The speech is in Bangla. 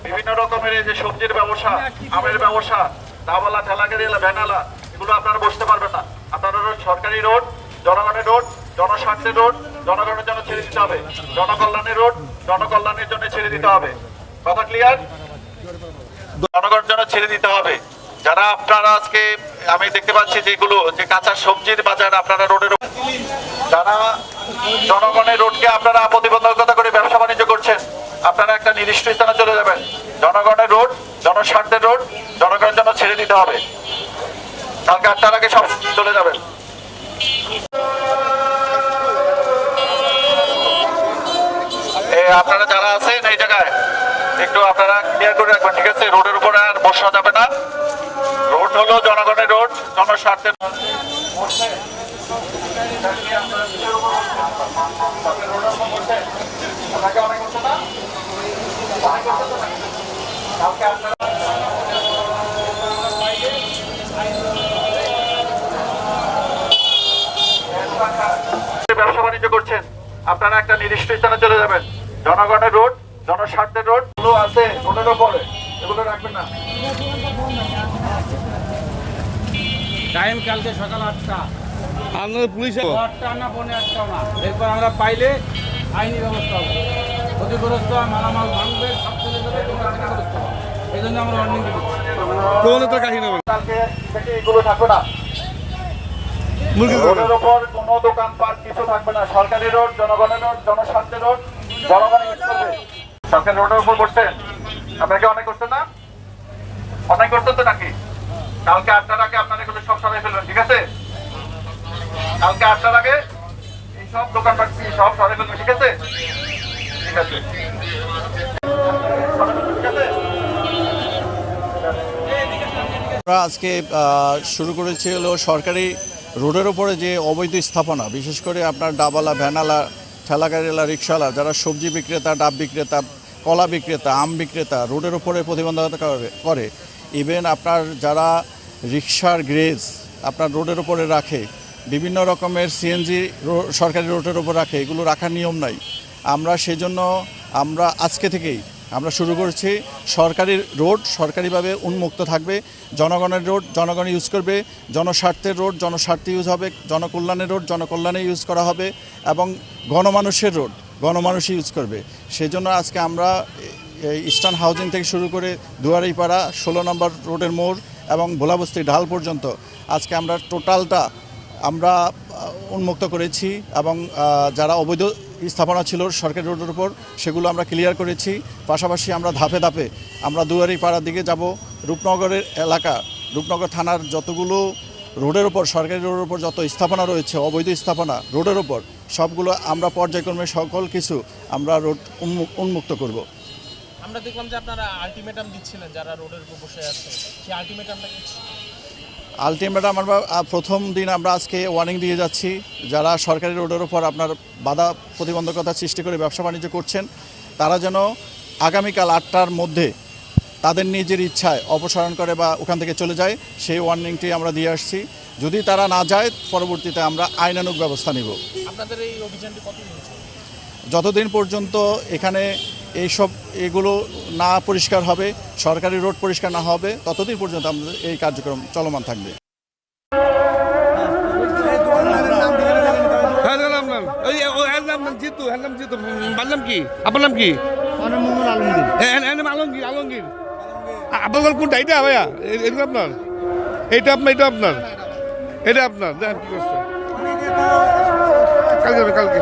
বিভিন্ন রকমের এই যে সবজির ব্যবসা, আমের ব্যবসা, ডাবলা, ঠেলাগাড়ি, ভ্যানালা, এগুলো আপনারা বসতে পারবেন না। আপনারা সরকারি রোড, জনগণের রোড, জনস্বার্থের রোড, জনগণের জন্য ছেড়ে দিতে হবে। জনকল্যাণের রোড, জনকল্যাণের জন্য ছেড়ে দিতে হবে। কথা ক্লিয়ার? জনগণের জন্য ছেড়ে দিতে হবে। যারা আপনারা আজকে আমি দেখতে পাচ্ছি যেগুলো যে কাঁচা সবজির বাজার আপনারা রোডের, যারা জনগণের রোডকে আপনারা প্রতিবন্ধকতা করে ব্যবসা বাণিজ্য করছেন, আপনারা একটা নির্দিষ্ট স্থানে চলে যাবেন। জনগণের রোড, জনস্বার্থের রোড, জনগণের জন্য ছেড়ে দিতে হবে। কালকে 8টার আগে সব চলে যাবেন। আপনারা যারা আছেন এই জায়গায় একটু আপনারা ক্লিয়ার করে রাখবেন, ঠিক আছে? রোডের উপরে আর বসা যাবে না। রোড হলো জনগণের রোড, জনস্বার্থের। ব্যবসা বাণিজ্য করছেন, আপনারা একটা নির্দিষ্ট স্থানে চলে যাবেন। জনগণের রোড, জনস্বার্থের রোড গুলো আছে রোডের উপরে, এগুলো রাখবেন না। টাইম কালকে সকাল 8টা। আপনাদের পুলিশ 8টা না 8:45 না। এরপর আমরা পাইলে আইনি ব্যবস্থা হবে। ক্ষতিগ্রস্ত মালামাল ভাঙবে, সব চলে যাবে, তোমরা ক্ষতিগ্রস্ত হবে। এই জন্য আমরা ওয়ার্নিং দিচ্ছি। প্রবণতার কাহিনী নেবেন। কালকে থেকে এগুলো থাকবে না। রোডের উপর কোনো দোকানপাট কিছু থাকবে না। সরকারি রোড, জনগণের রোড, জনস্বার্থের রোড, জনগণ ইউজ করবে। সরকারি রোডের উপর বসছেন, আপনাকে অনেক করছেন না? অনেক করতেন তো নাকি? কালকে 8টার আগে আপনারা এগুলো সব সরাই ফেলবেন, ঠিক আছে? কালকে 8টার আগে এই সব দোকানপাট সব সরাই ফেলবেন, ঠিক আছে? ঠিক আছে, আমরা আজকে শুরু করেছি হলো সরকারি রোডের উপরে যে অবৈধ স্থাপনা, বিশেষ করে আপনার ডাবালা, ভ্যানালা, ঠেলাগাড়িওয়ালা, রিক্সাওয়ালা, যারা সবজি বিক্রেতা, ডাব বিক্রেতা, কলা বিক্রেতা, আম বিক্রেতা রোডের উপরে প্রতিবন্ধকতা করে। ইভেন আপনার যারা রিক্সার গ্যারেজ আপনার রোডের উপরে রাখে, বিভিন্ন রকমের সিএনজি সরকারি রোডের উপর রাখে, এগুলো রাখার নিয়ম নাই। আমরা সেজন্য আমরা আজকে থেকেই আমরা শুরু করছি সরকারি রোড সরকারিভাবে উন্মুক্ত থাকবে। জনগণের রোড জনগণ ইউজ করবে, জনস্বার্থের রোড জনস্বার্থে ইউজ হবে, জনকল্যাণের রোড জনকল্যাণে ইউজ করা হবে এবং গণমানুষের রোড গণমানুষই ইউজ করবে। সেজন্য আজকে আমরা ইস্টার্ন হাউজিং থেকে শুরু করে দুয়ারিপাড়া 16 নম্বর রোডের মোড় এবং ভোলাবস্তি ঢাল পর্যন্ত আজকে আমরা টোটালটা আমরা উন্মুক্ত করেছি এবং যারা অবৈধ স্থাপনা ছিল সরকারি রোডের উপর সেগুলো আমরা ক্লিয়ার করেছি। পাশাপাশি আমরা ধাপে ধাপে আমরা দুয়ারিপাড়ার দিকে যাব। রূপনগরের এলাকা, রূপনগর থানার যতগুলো রোডের উপর সরকারি রোডের উপর যত স্থাপনা রয়েছে অবৈধ স্থাপনা রোডের উপর, সবগুলো আমরা পর্যায়ক্রমে সকল কিছু আমরা রোড উন্মুক্ত করব। আমরা দেখলাম যে আপনারা আলটিমেটাম দিচ্ছিলেন যারা রোডের উপর বসে আছে, সেই আলটিমেটামটা কি? আলটিমেটাম আমরা প্রথম দিন আমরা আজকে ওয়ার্নিং দিয়ে যাচ্ছি, যারা সরকারি রোডের উপর আপনার বাধা প্রতিবন্ধকতা সৃষ্টি করে ব্যবসা বাণিজ্য করছেন তারা যেন আগামীকাল 8টার মধ্যে তাদের নিজের ইচ্ছায় অপসারণ করে বা ওখান থেকে চলে যায়, সেই ওয়ার্নিংটি আমরা দিয়ে আসছি। যদি তারা না যায় পরবর্তীতে আমরা আইনানুগ ব্যবস্থা নিব। আপনাদের এই অভিযানটি কতদিন চলবে? যতদিন পর্যন্ত এখানে এগুলো না পরিষ্কার হবে, সরকারি রোড পরিষ্কার না হবে, ততদিন পর্যন্ত আমাদের এই কার্যক্রম চলমান থাকবে। আপনার নাম কি? আলমগীর। আপনার কোনটা? এটা ভাইয়া এটা আপনার, এটা আপনার, এটা আপনার, এটা আপনার। দেখেন কি করছে কালকে।